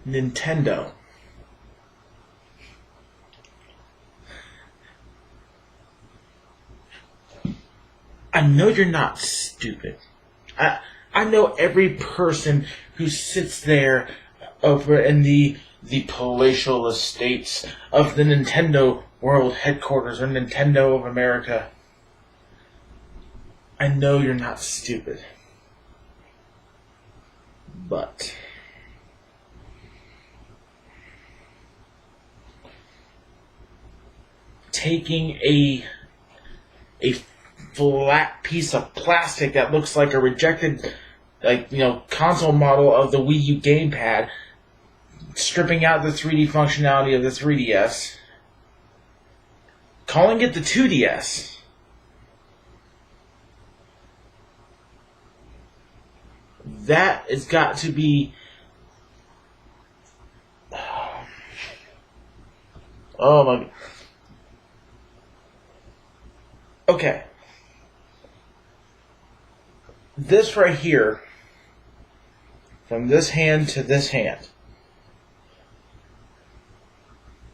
Nintendo. I know you're not stupid. I know every person who sits there over in the palatial estates of the Nintendo World Headquarters or Nintendo of America. I know you're not stupid. But taking a flat piece of plastic that looks like a rejected, console model of the Wii U gamepad, stripping out the 3D functionality of the 3DS, calling it the 2DS. That has got to be... Oh my... Okay. This right here, from this hand to this hand,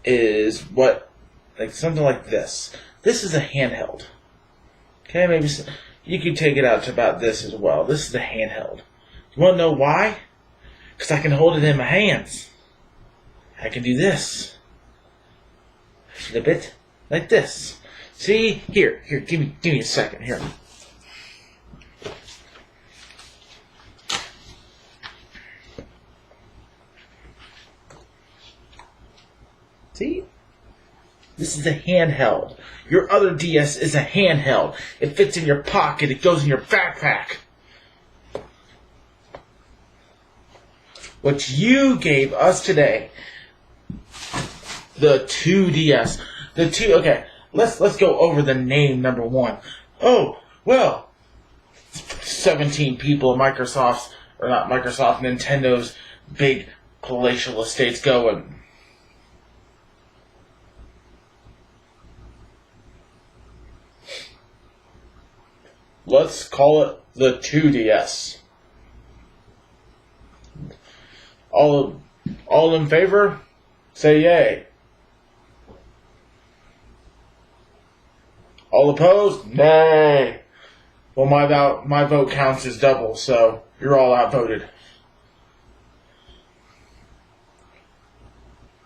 is what, something like this. This is a handheld. Okay, maybe you could take it out to about this as well. This is a handheld. You want to know why? Because I can hold it in my hands. I can do this. Flip it like this. See? Here, give me a second. Here. See? This is a handheld. Your other DS is a handheld. It fits in your pocket. It goes in your backpack. What you gave us today, the 2DS. Okay, let's go over the name, number one. Oh, well, 17 people at Microsoft's, or not Microsoft, Nintendo's big palatial estates going. Let's call it the 2DS. All in favor? Say yay. All opposed? Nay. Well, my vote counts as double, so you're all outvoted.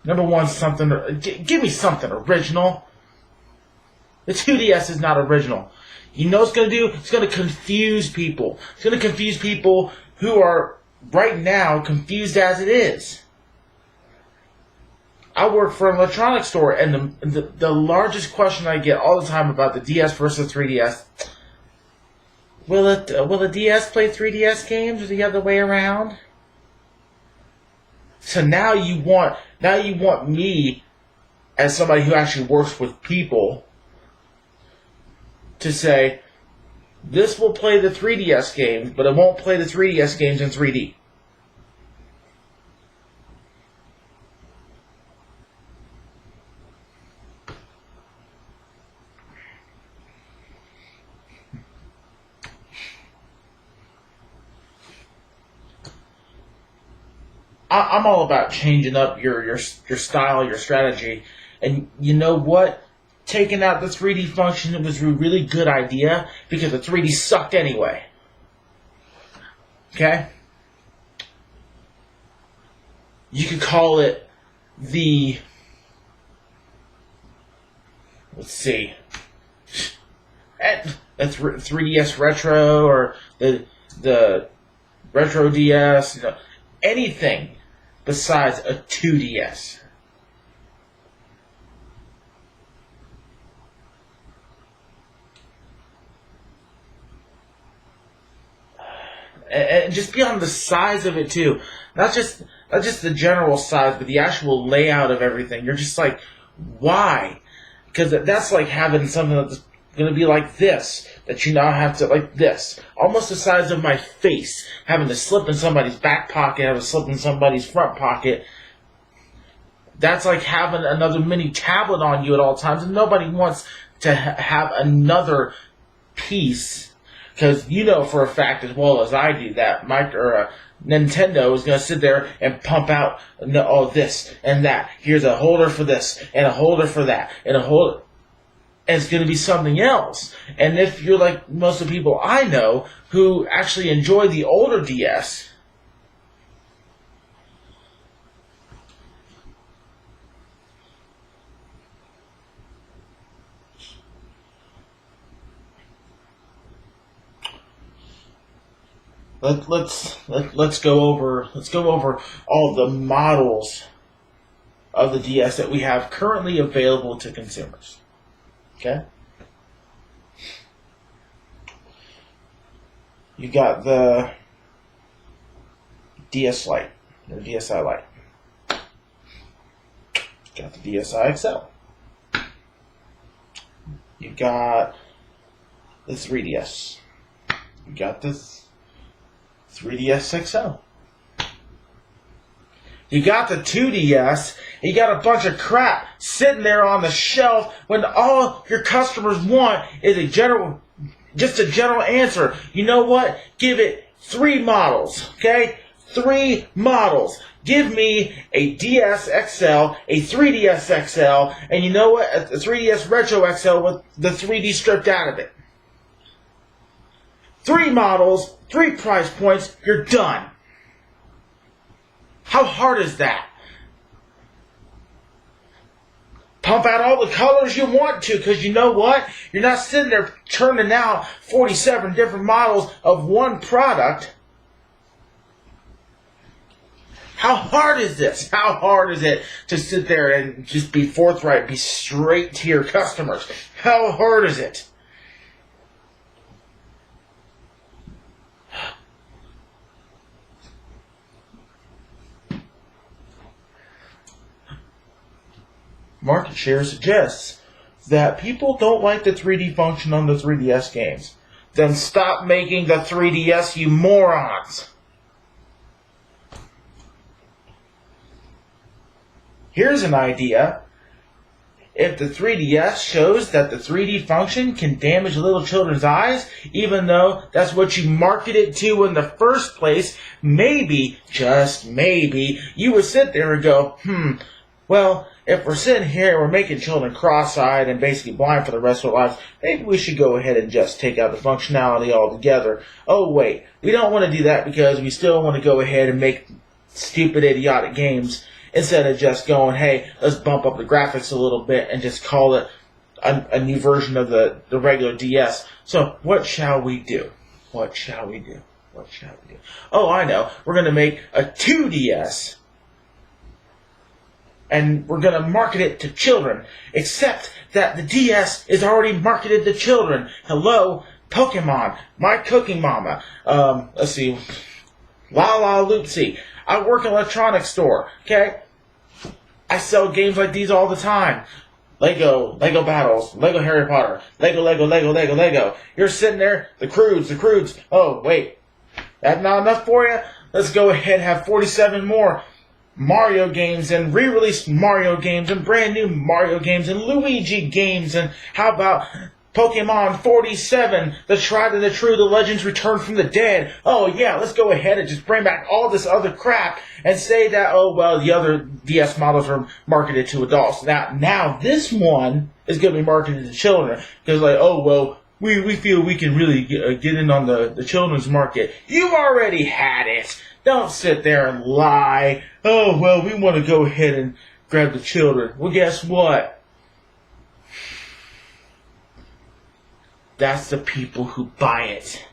Number one, give me something original. The 2DS is not original. You know what it's going to do? It's going to confuse people. It's going to confuse people who are, right now, confused as it is. I work for an electronics store, and the largest question I get all the time about the DS versus 3DS, will the DS play 3DS games or the other way around? So now you want me, as somebody who actually works with people, to say, this will play the 3DS games, but it won't play the 3DS games in 3D. I'm all about changing up your style, your strategy, and you know what? Taking out the 3D function was a really good idea because the 3D sucked anyway. Okay? You could call it the... Let's see. That's 3DS Retro or the Retro DS. Anything besides a 2DS. And just be on the size of it too. Not just the general size, but the actual layout of everything. You're just like, why? Because that's like having something that's going to be like this, that you now have to, like this. Almost the size of my face. Having to slip in somebody's back pocket, having to slip in somebody's front pocket. That's like having another mini tablet on you at all times, and nobody wants to have another piece Because you know for a fact as well as I do that Nintendo is going to sit there and pump out this and that. Here's a holder for this and a holder for that and a holder. And it's going to be something else. And if you're like most of the people I know who actually enjoy the older DS, let's go over all the models of the DS that we have currently available to consumers. Okay? You got the DS Lite, or DSi Lite. You got the DSi XL. You got the 3DS. You got this 3DS XL. You got the 2DS, you got a bunch of crap sitting there on the shelf when all your customers want is just a general answer. You know what? Give it 3 models, okay? 3 models. Give me a DS XL, a 3DS XL, and you know what? A 3DS Retro XL with the 3D stripped out of it. 3 models, 3 price points, you're done. How hard is that? Pump out all the colors you want to, because you know what? You're not sitting there turning out 47 different models of one product. How hard is this? How hard is it to sit there and just be forthright, be straight to your customers? How hard is it? Market share suggests that people don't like the 3D function on the 3DS games. Then stop making the 3DS, you morons! Here's an idea. If the 3DS shows that the 3D function can damage little children's eyes, even though that's what you marketed to in the first place, maybe, just maybe, you would sit there and go, well, if we're sitting here and we're making children cross-eyed and basically blind for the rest of their lives, maybe we should go ahead and just take out the functionality altogether. Oh, wait, we don't want to do that because we still want to go ahead and make stupid, idiotic games instead of just going, hey, let's bump up the graphics a little bit and just call it a new version of the regular DS. So what shall we do? What shall we do? What shall we do? Oh, I know. We're going to make a 2DS. And we're going to market it to children. Except that the DS is already marketed to children. Hello, Pokemon, My Cooking Mama. Let's see. La La Loopsy. I work in an electronics store, okay? I sell games like these all the time. Lego Battles, Lego Harry Potter, Lego. You're sitting there, the Croods. Oh, wait. That's not enough for you? Let's go ahead and have 47 more Mario games and re-released Mario games and brand new Mario games and Luigi games, and how about Pokemon 47, the tried and the true, the legends return from the dead. Oh yeah, let's go ahead and just bring back all this other crap and say that, oh well, the other DS models are marketed to adults. Now this one is going to be marketed to children, because like, oh well, we feel we can really get in on the children's market. You've already had it. Don't sit there and lie. Oh, well, we want to go ahead and grab the children. Well, guess what? That's the people who buy it.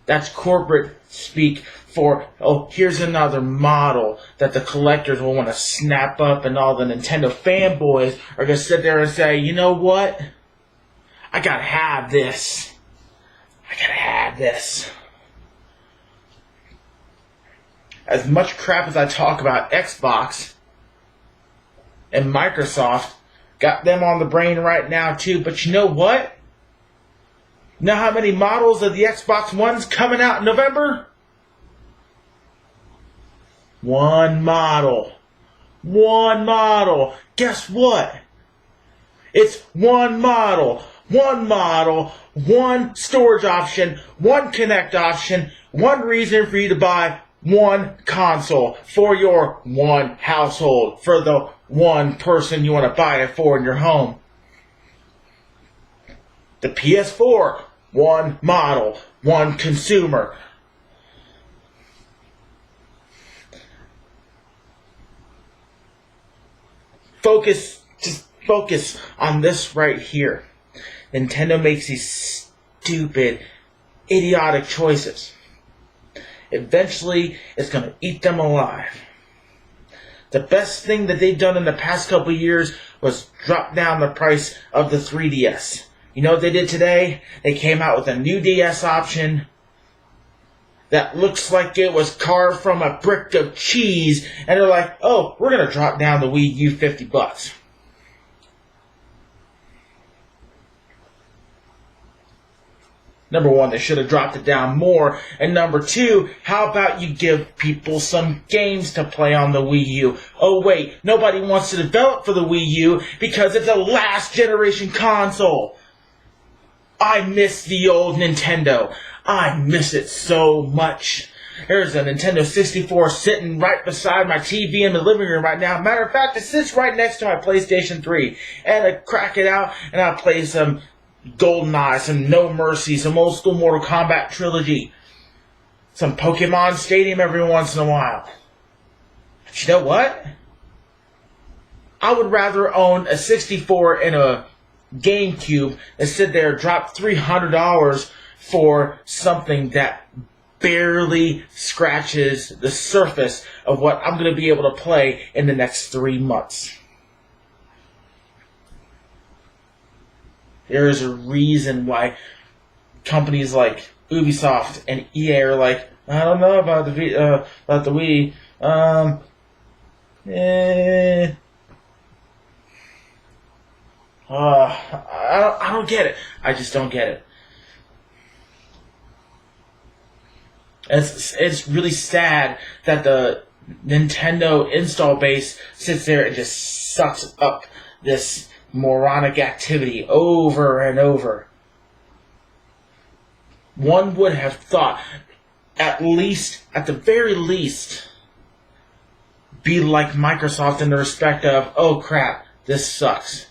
That's corporate speak for, oh, here's another model that the collectors will want to snap up, and all the Nintendo fanboys are going to sit there and say, you know what? I gotta have this. As much crap as I talk about Xbox and Microsoft, got them on the brain right now too, but you know what? You know how many models of the Xbox One's coming out in November? 1 model. 1 model. Guess what? It's 1 model. one model, one storage option, one connect option, one reason for you to buy one console for your one household, for the one person you want to buy it for in your home. The PS4, one model, one consumer. Just focus on this right here. Nintendo makes these stupid, idiotic choices. Eventually, it's going to eat them alive. The best thing that they've done in the past couple of years was drop down the price of the 3DS. You know what they did today? They came out with a new DS option that looks like it was carved from a brick of cheese, and they're like, oh, we're going to drop down the Wii U $50. Number one, they should have dropped it down more. And number two, how about you give people some games to play on the Wii U? Oh wait, nobody wants to develop for the Wii U because it's a last generation console. I miss the old Nintendo. I miss it so much. There's a Nintendo 64 sitting right beside my TV in the living room right now. Matter of fact, it sits right next to my PlayStation 3. And I crack it out and I play some GoldenEye, some No Mercy, some old school Mortal Kombat trilogy, some Pokemon Stadium every once in a while. But you know what? I would rather own a 64 and a GameCube than sit there and drop $300 for something that barely scratches the surface of what I'm going to be able to play in the next 3 months. There is a reason why companies like Ubisoft and EA are like, I don't know about the Wii. I don't get it. I just don't get it. It's really sad that the Nintendo install base sits there and just sucks up this moronic activity over and over. One would have thought, at the very least, be like Microsoft in the respect of, oh crap, this sucks.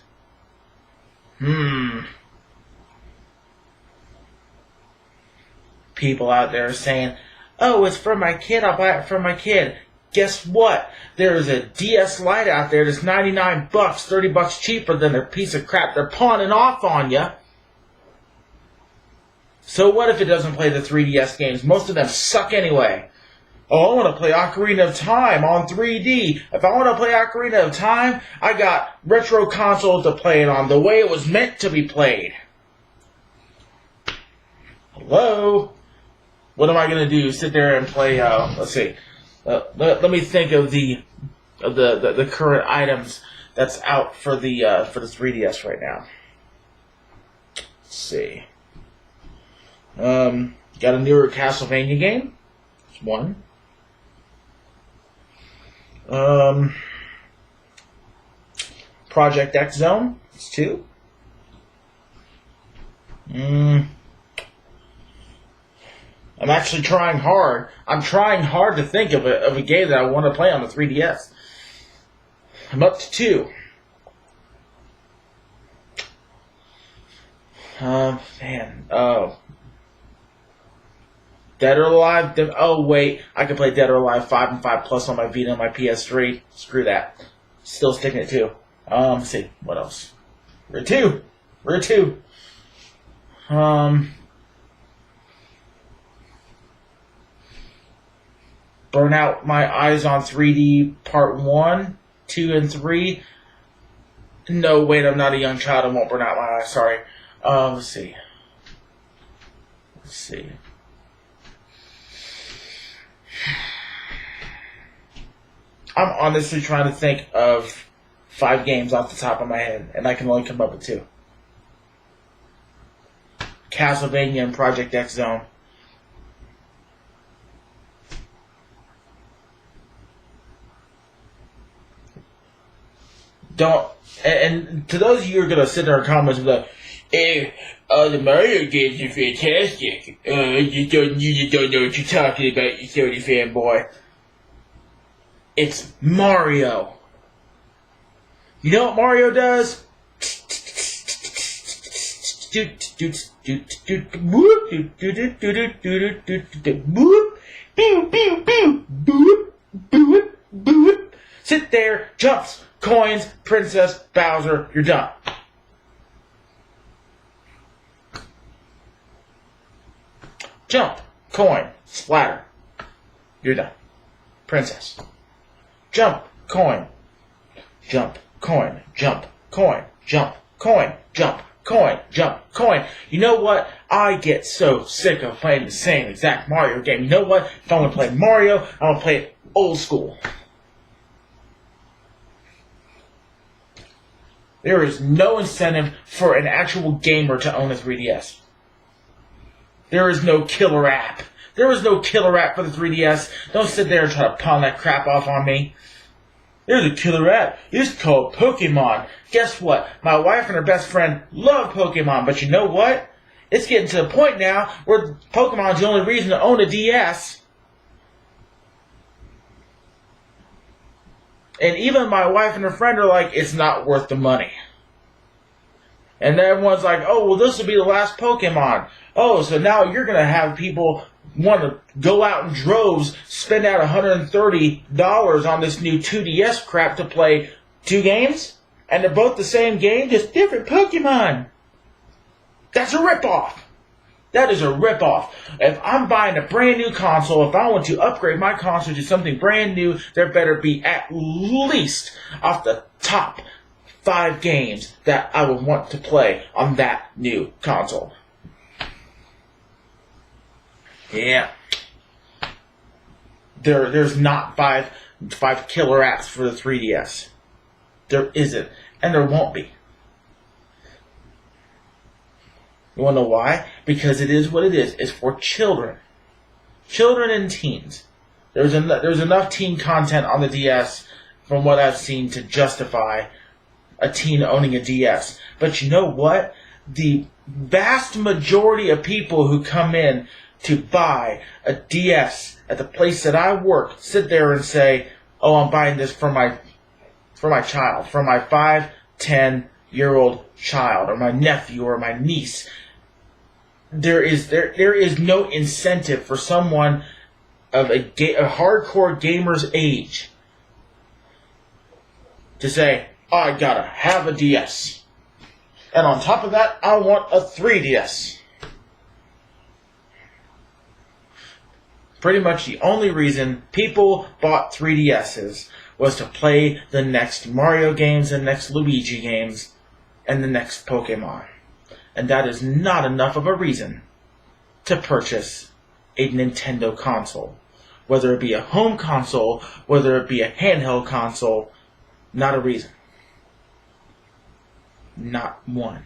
People out there saying, oh, it's for my kid, I'll buy it for my kid. Guess what? There is a DS Lite out there that's $99, $30 cheaper than a piece of crap they're pawning off on you. So what if it doesn't play the 3DS games? Most of them suck anyway. Oh, I want to play Ocarina of Time on 3D. If I want to play Ocarina of Time, I got retro consoles to play it on the way it was meant to be played. Hello? What am I going to do? Sit there and play, let's see. Let me think of the current items that's out for the 3DS right now. Let's see. Got a newer Castlevania game. That's one. Project X Zone. That's two. I'm actually trying hard. I'm trying hard to think of a game that I want to play on the 3DS. I'm up to two. Dead or Alive. Oh wait, I can play Dead or Alive 5 and 5 Plus on my Vita and my PS3. Screw that. Still sticking at two. Let's see what else. We're at two. Burn Out My Eyes on 3D Part 1, 2, and 3. No, wait, I'm not a young child. I won't burn out my eyes. Sorry. Let's see. I'm honestly trying to think of 5 games off the top of my head, and I can only come up with 2. Castlevania and Project X Zone. And to those of you who are going to sit there and comment and be like, The Mario games are fantastic. You don't know what you're talking about, you Sony fanboy. It's Mario. You know what Mario does? Sit there, jumps, coins, Princess, Bowser, you're done. Jump, coin, splatter, you're done. Princess. Jump, coin, jump, coin, jump, coin, jump, coin, jump, coin, jump, coin. You know what? I get so sick of playing the same exact Mario game. You know what? If I'm going to play Mario, I'm going to play it old school. There is no incentive for an actual gamer to own a 3DS. There is no killer app. There is no killer app for the 3DS. Don't sit there and try to pawn that crap off on me. There's a killer app. It's called Pokemon. Guess what? My wife and her best friend love Pokemon, but you know what? It's getting to the point now where Pokemon is the only reason to own a DS. And even my wife and her friend are like, it's not worth the money. And everyone's like, oh, well, this will be the last Pokemon. Oh, so now you're going to have people want to go out in droves, spend out $130 on this new 2DS crap to play 2 games? And they're both the same game, just different Pokemon. That's a ripoff. That is a ripoff. If I'm buying a brand new console, if I want to upgrade my console to something brand new, there better be at least off the top 5 games that I would want to play on that new console. Yeah. There's not five killer apps for the 3DS. There isn't. And there won't be. You want to know why? Because it is what it is. It's for children. Children and teens. There's enough teen content on the DS, from what I've seen, to justify a teen owning a DS. But you know what? The vast majority of people who come in to buy a DS at the place that I work sit there and say, oh, I'm buying this for my child, for my 5, 10-year-old child, or my nephew, or my niece. There is no incentive for someone of a hardcore gamer's age to say, oh, I gotta have a DS. And on top of that, I want a 3DS. Pretty much the only reason people bought 3DSs was to play the next Mario games, the next Luigi games, and the next Pokemon. And that is not enough of a reason to purchase a Nintendo console. Whether it be a home console, whether it be a handheld console, not a reason. Not one.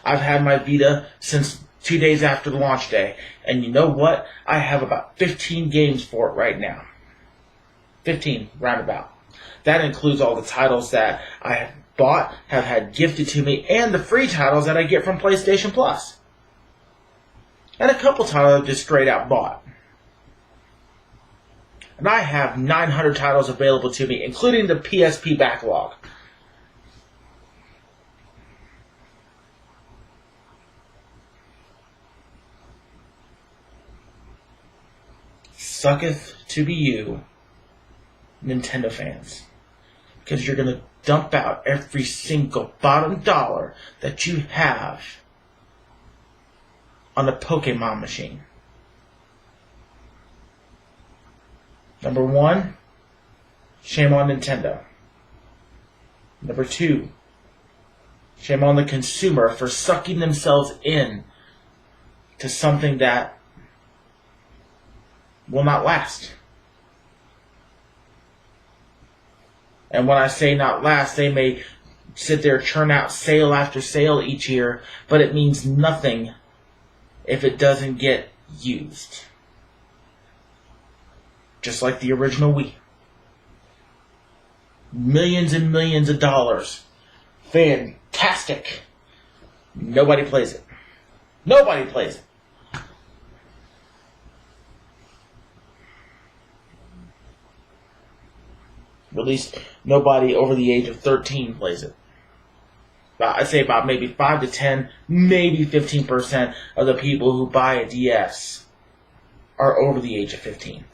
I've had my Vita since 2 days after the launch day, and you know what? I have about 15 games for it right now. 15, roundabout. That includes all the titles that I have bought, have had gifted to me, and the free titles that I get from PlayStation Plus. And a couple titles I just straight out bought. And I have 900 titles available to me, including the PSP backlog. Sucketh to be you, Nintendo fans. Because you're going to dump out every single bottom dollar that you have on a Pokemon machine. Number 1, shame on Nintendo. Number 2, shame on the consumer for sucking themselves in to something that will not last. And when I say not last, they may sit there, churn out sale after sale each year, but it means nothing if it doesn't get used. Just like the original Wii. Millions and millions of dollars. Fantastic. Nobody plays it. Nobody plays it. At least nobody over the age of 13 plays it. I'd say about maybe 5 to 10, maybe 15% of the people who buy a DS are over the age of 15.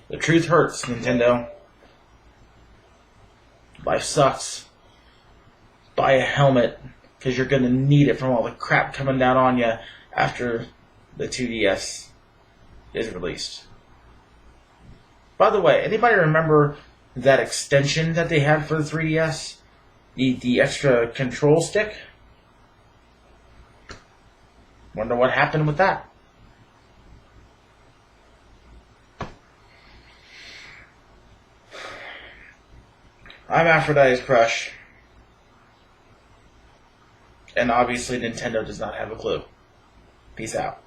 The truth hurts, Nintendo. Life sucks. Buy a helmet, because you're going to need it from all the crap coming down on you after the 2DS is released. By the way, anybody remember that extension that they had for the 3DS? The extra control stick? Wonder what happened with that. I'm AphroditesCrush. And obviously Nintendo does not have a clue. Peace out.